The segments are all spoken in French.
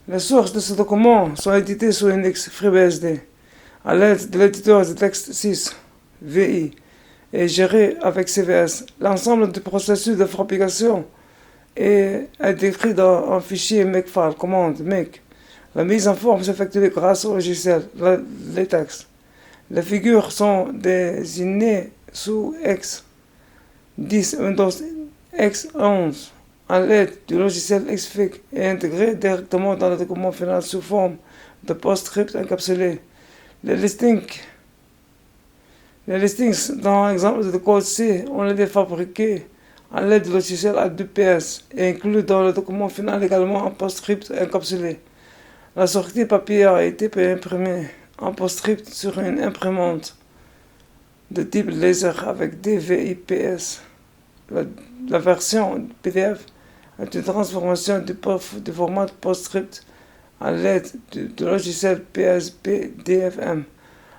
Les sources de ce document sont éditées sous Unix FreeBSD à l'aide de l'éditeur de texte 6, VI, et géré avec CVS. L'ensemble du processus de fabrication est décrit dans un fichier makefile, commande make. La mise en forme s'effectue grâce au logiciel LaTeX. Les figures sont désignées sous X10 Windows X11 à l'aide du logiciel Xfig et intégrées directement dans le document final sous forme de PostScript encapsulé. Les listings dans l'exemple de code C ont été fabriqués à l'aide du logiciel A2PS et inclus dans le document final également en PostScript encapsulé. La sortie papier a été imprimée en PostScript sur une imprimante de type laser avec DVI-PS. La version PDF est une transformation du format PostScript à l'aide du logiciel PSP-DFM.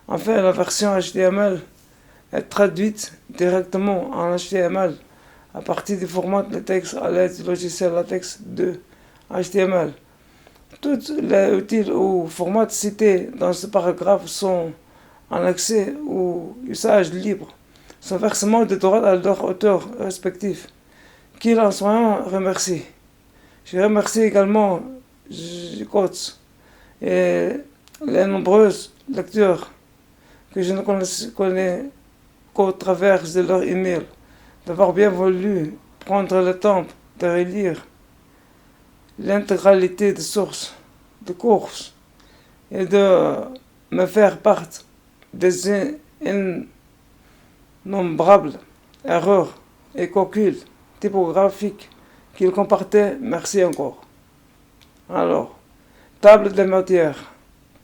Enfin, la version HTML est traduite directement en HTML à partir du format LaTeX à l'aide du logiciel LaTeX 2 HTML. Tous les outils ou formats cités dans ce paragraphe sont en accès ou usage libre, sans versement de droits à leurs auteurs respectifs. Qu'il en soit un, remercie. Je remercie également J-Codes et les nombreuses lecteurs que je ne connais qu'au travers de leur email, d'avoir bien voulu prendre le temps de relire l'intégralité des sources, de courses, et de me faire part des innombrables erreurs et calculs typographiques qu'il comportait. Merci encore. Alors, table des matières.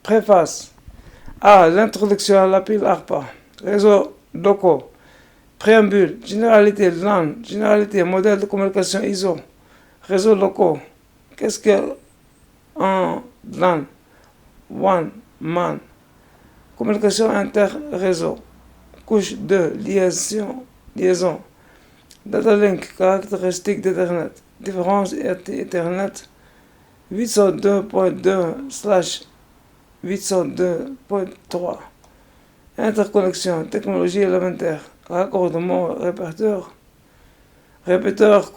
Préface. A. L'introduction à la pile ARPA. Réseau locaux. Préambule. Généralité LAN. Généralité modèle de communication ISO. Réseaux locaux. Qu'est-ce que un LAN? One man. Communication inter-réseau. Couche 2. Liaison. Data link. Caractéristiques d'Ethernet. Différence Ethernet 802.2/802.3. Interconnexion. Technologie élémentaire. Raccordement répéteur,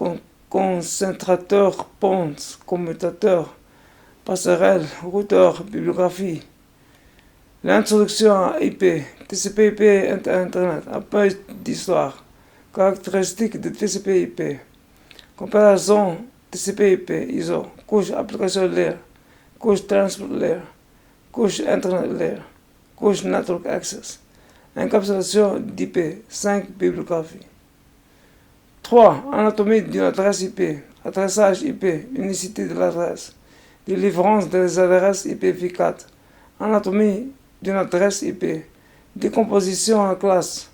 concentrateur, ponte, commutateur, passerelle, routeur, bibliographie. L'introduction à IP, TCP/IP, Internet, un peu d'histoire. Caractéristiques de TCP/IP. Comparaison TCP/IP, ISO, couche application layer, couche transport layer, couche internet layer, couche network access. Encapsulation d'IP, 5 bibliographie. 3. Anatomie d'une adresse IP, adressage IP, unicité de l'adresse, délivrance des adresses IPv4. Anatomie d'une adresse IP, décomposition en classe,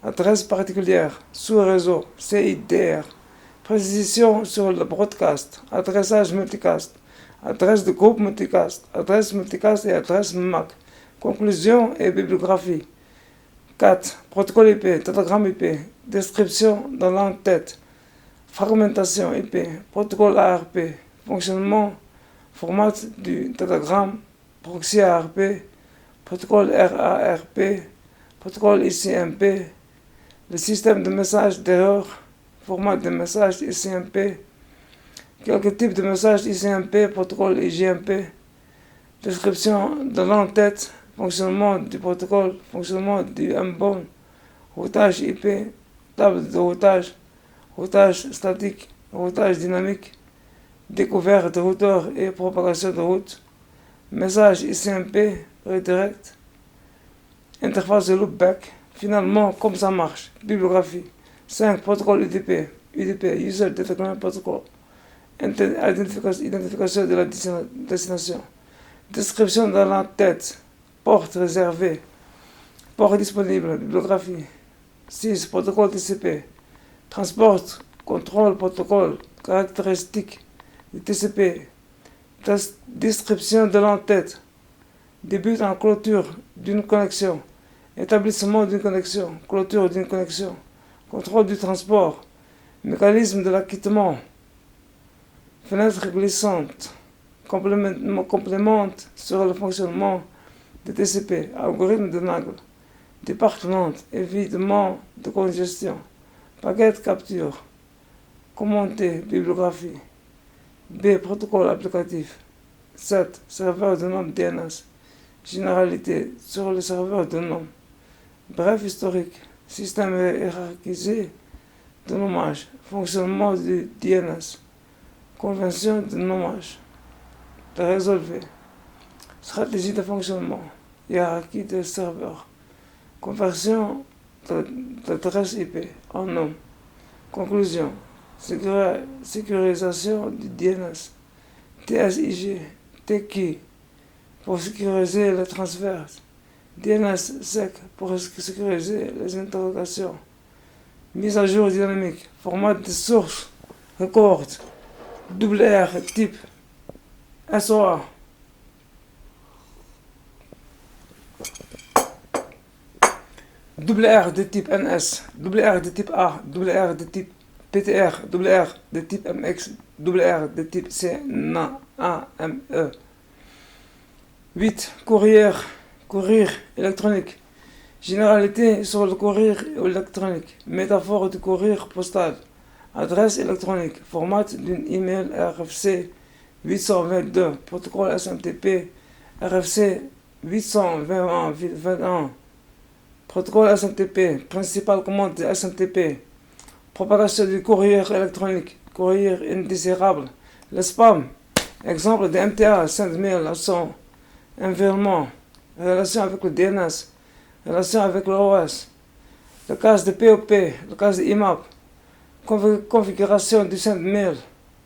adresse particulière, sous-réseau, CIDR, précision sur le broadcast, adressage multicast, adresse de groupe multicast, adresse multicast et adresse MAC, conclusion et bibliographie. 4. Protocole IP, datagramme IP, description dans l'entête, fragmentation IP, protocole ARP, fonctionnement, format du datagramme, proxy ARP, protocole RARP, protocole ICMP, le système de message d'erreur, format de message ICMP, quelques types de messages ICMP, protocole IGMP, description de l'entête, fonctionnement du protocole, fonctionnement du MBON, routage IP, table de routage, routage statique, routage dynamique, découverte de routeur et propagation de route, message ICMP, redirect, interface de loopback. Finalement, comme ça marche. Bibliographie. 5. Protocole UDP. UDP, User Data Protocol. Identification de la destination. Description de l'entête. Porte réservée. Port disponible. Bibliographie. 6. Protocole TCP. Transport, contrôle, protocole. Caractéristiques du TCP. Description de l'entête. Début en clôture d'une connexion. Établissement d'une connexion. Clôture d'une connexion. Contrôle du transport. Mécanisme de l'acquittement. Fenêtre glissante. complémente sur le fonctionnement de TCP, algorithme de Nagel, département, évitement de congestion, paquet capture, commenter, bibliographie, B. Protocole applicatif, 7. Serveur de nom DNS, généralité sur le serveur de nom, bref historique, système hiérarchisé de nommage, fonctionnement du DNS, convention de nommage, de résolver, stratégie de fonctionnement, hiérarchie de serveurs, conversion d'adresse IP en nom, conclusion, sécurisation du DNS, TSIG, TKey pour sécuriser les transferts, DNSSEC pour sécuriser les interrogations, mise à jour dynamique, format de source, record, WR type, SOA. WR de type NS, WR de type A, WR de type PTR, WR de type MX, WR de type CNAME. 8. Courrier électronique. Généralité sur le courrier électronique. Métaphore du courrier postal. Adresse électronique. Format d'une email RFC 822. Protocole SMTP RFC 821. Protocole SMTP. Principale commande de SMTP. Propagation du courrier électronique. Courrier indésirable. Le spam. Exemple de MTA. Send mail à son environnement. Relation avec le DNS. Relation avec l'OS. Le cas de POP. Le cas de IMAP. Configuration du send mail.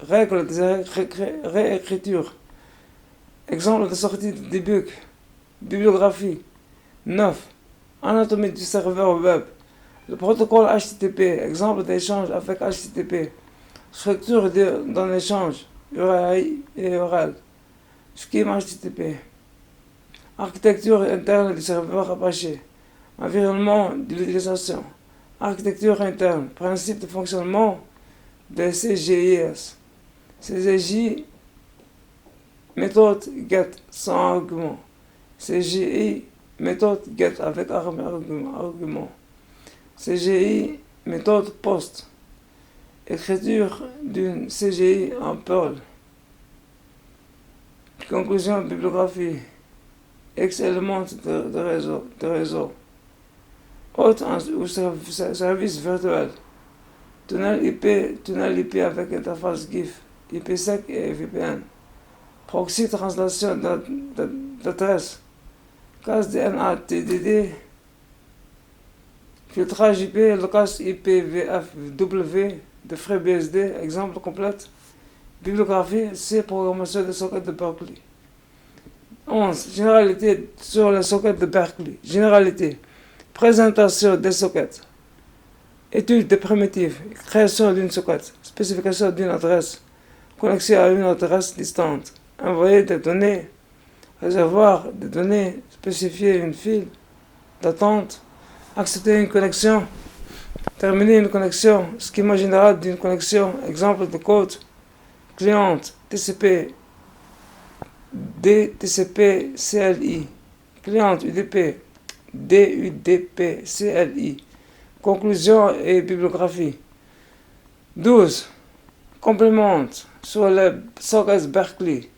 Règles de réécriture. Exemple de sortie de debug. Bibliographie. 9. Anatomie du serveur web. Le protocole HTTP. Exemple d'échange avec HTTP. Structure d'un échange. URI et URL. Scheme HTTP. Architecture interne du serveur Apache. Environnement d'utilisation. Architecture interne. Principe de fonctionnement de CGIS. CGI. Méthode GET sans argument. CGI. Méthode GET avec argument. CGI. Méthode POST. Écriture d'une CGI en Perl. Conclusion bibliographie. X éléments de réseau. Hôte ou service virtuel. Tunnel IP avec interface GIF, IPsec et VPN. Proxy translation d'adresse. Cache DNA TDD. Filtrage IP, le cache IPVFW de FreeBSD, exemple complète. Bibliographie, C. Programmation de socket de Berkeley. 11. Généralité sur les sockets de Berkeley. Généralité. Présentation des sockets. Étude des primitives. Création d'une socket. Spécification d'une adresse. Connexion à une adresse distante. Envoyer des données. Réservoir des données. Spécifier une file d'attente. Accepter une connexion. Terminer une connexion. Schéma général d'une connexion. Exemple de code. Cliente. TCP. DTCP CLI. Client UDP. DUDP CLI. Conclusion et bibliographie. 12. Complémente sur les sockets Berkeley.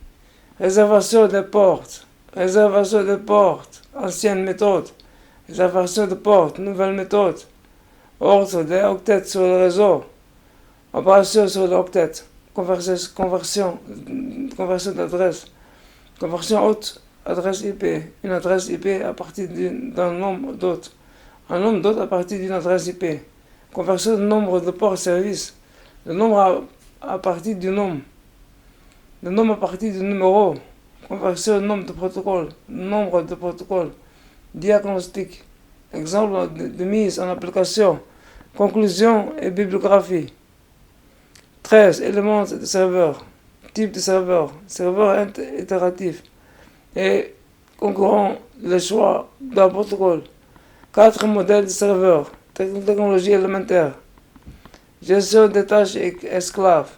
Réservation des portes. Réservation des portes. Ancienne méthode. Réservation de portes. Nouvelle méthode. Ordre des octets sur le réseau. Opération sur l'octet. Conversion d'adresse. Conversion haute, adresse IP. Une adresse IP à partir d'un nombre d'hôtes. Un nombre d'hôtes à partir d'une adresse IP. Conversion de nombre de ports service. Le nombre à partir du nombre. Le nombre à partir du numéro. Conversion de nombre de protocoles. Nombre de protocoles. Diagnostic. Exemple de mise en application. Conclusion et bibliographie. 13. Éléments de serveur. Type de serveur. Serveur itératif. Et concurrent le choix d'un protocole. 4 modèles de serveur. Technologie élémentaire. Gestion des tâches esclaves.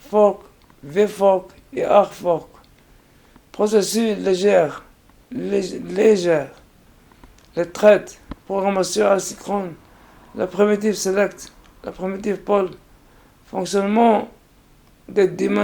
Fork, VFork et ArcFork. processus légère, les traites, programmation asynchrone, la primitive select, la primitive poll, fonctionnement des demands,